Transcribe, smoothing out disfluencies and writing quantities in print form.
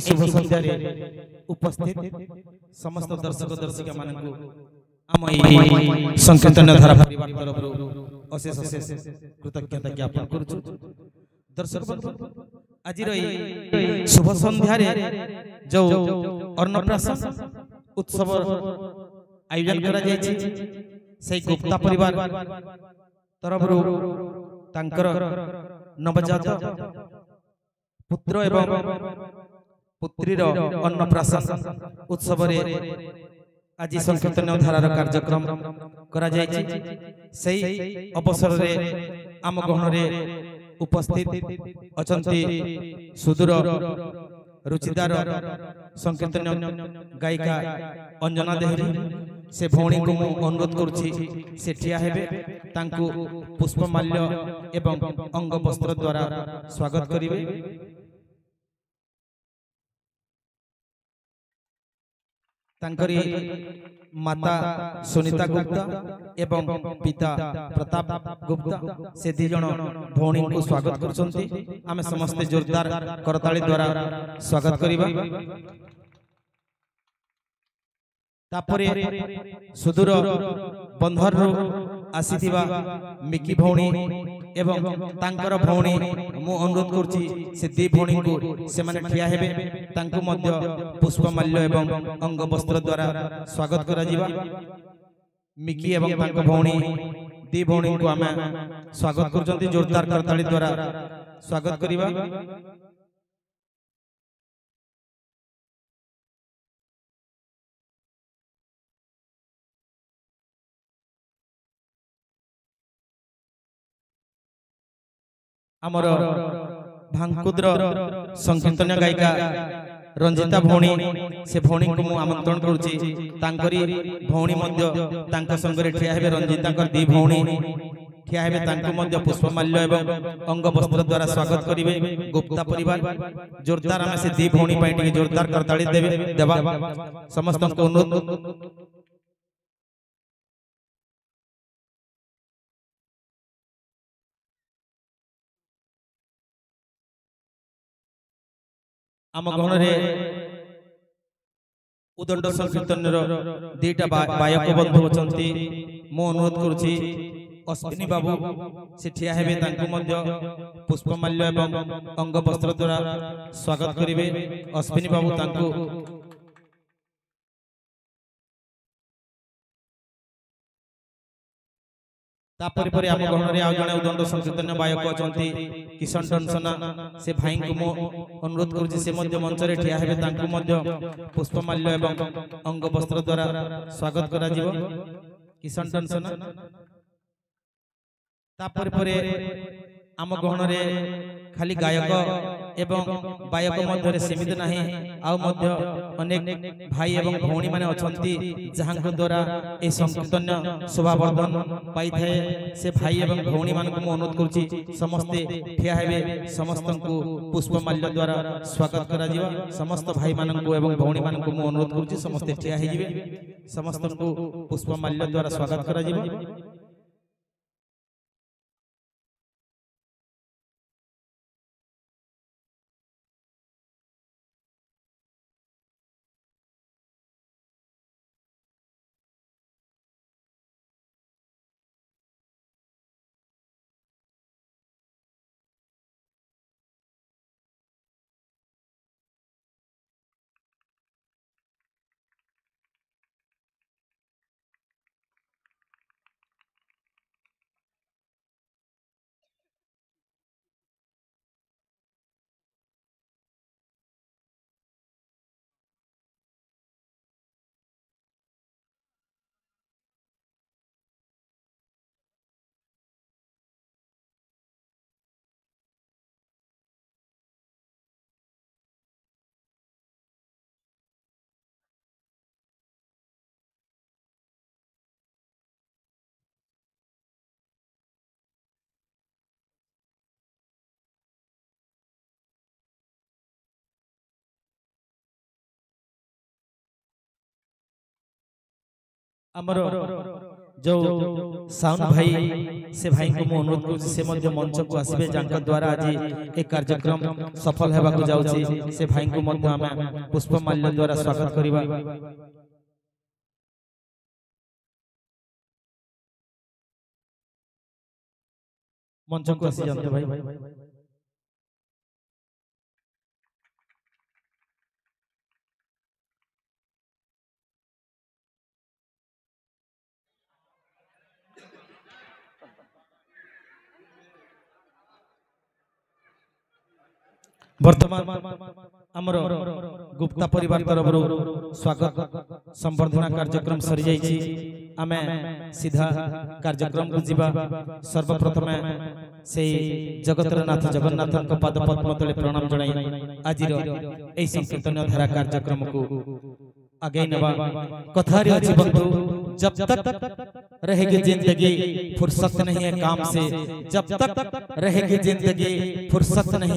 शुभ संध्या उपस्थित समस्त दर्शक दर्शिका मानकु आम एई संकीर्तन धारा परिवार तरफ अशेष अशेष कृतज्ञता ज्ञापन करूछु। दर्शक बंधु आज शुभ संध्या जो अन्नप्राशन उत्सव आयोजन करा जायछि से गुप्ता परिवार तरफ तांकर नवजात पुत्र एवं पुत्रीर अन्नप्राशन उत्सव आज संकीर्तन धारार कार्यक्रम करा जायछि। सेही अवसर रे आम गहन उपस्थित अचंती सुदूर रुचिदार संकीर्तन गायिका अंजना देहरी से भौणी को मु अनुरोध करुछि से ठिया हेबे तांकु पुष्पमाल्य एवं अंग वस्त्र द्वारा स्वागत करिवे। तांकरी माता सुनीता गुप्ता एवं पिता प्रताप गुप्ता से दी जण भौणी को स्वागत करछंती। आमे समस्त जोरदार करताली द्वारा स्वागत करिबा। तापरे सुदूर बंधर आसीथिबा मिकी भौणी एवं तांकर भौणी मु अनुरोध करछि से दी भौणी को से माने ठिया हेबे तांको मध्य पुष्पमाल्य एवं अंग वस्त्र द्वारा स्वागत करा जिबा। मिकी एवं तांको भौणी दी भौणी को आमे स्वागत करछंती जोरदार करताली द्वारा स्वागत करिबा। आमर भांकुद्र संकीर्तन गायिका रंजिता भौणी से भौणी को मु आमंत्रण करुछि तांकरी भौणी मध्य तांक संगरे ठिया हेबे। रंजिता कर दी भौणी ठिया हेबे तांको मध्य पुष्पमाल्य एवं अंग वस्त्र द्वारा स्वागत करिवे। गुप्ता परिवार जोरदार आमे से दी भौणी पई टिके जोरदार करताली देबा समस्त को अनुरोध। आम गहन उदंड संकीर्तन दीटा बायक बंधु अछंती मो अनुरोध करुछि अश्विनी बाबू से ठिया हेबे तांको मध्य पुष्पमाल्य एवं अंग वस्त्र द्वारा स्वागत करिवे। अश्विनी बाबू तांको तापर पर आम गहन आ जने उदंड संकीर्तन बायक अछंती किशन टनसना से भाई को मो अनुरोध करुछि से मध्य मंच रे ठिया हेबे तांको मध्य पुष्पमाल्य एवं अंग वस्त्र द्वारा स्वागत करा जिवो। किशन टनसना तापर पर आम गहन खाली गायक एवं बायक मध्य सीमित नाही आउ मध्य अनेक भाई एवं भौणी माने अछंती जहां द्वारा ए संकीर्तन शोभावर्धन पाई थाए। से भाई एवं भौणी मान को अनुरोध करुछि समस्ते ठिया हेबे समस्त को पुष्पमाल्य द्वारा स्वागत करा जिवा। समस्त भाई मान को एवं भौणी मान को अनुरोध करुछि समस्ते ठिया हे जिवे समस्त को पुष्पमाल्य द्वारा स्वागत करा जिवा। आमर जो साउंड भाई से भाई को मु अनुरोध करू से मध्य मंच को आसीबे जांका द्वारा आज एक कार्यक्रम सफल हेबा को जाउची से भाई को मध्य हम पुष्पमाल्य द्वारा स्वागत करिबा। मंच को आसी जानते भाई। वर्तमान आमर गुप्ता परिवार तरफ स्वागत संबर्धना कार्यक्रम सरी जाइछि। आमे सीधा कार्यक्रम को जीवा। सर्वप्रथम से जगतरनाथ जगन्नाथ पाद पद्म तले प्रणाम जणाई आज एई संकीर्तन धारा कार्यक्रम को आगे नवा। कथारी अछि बंधु जब तक रहेगी जिंदगी फुर्सत नहीं है काम से, जब तक रहेगी जिंदगी फुर्सत नहीं है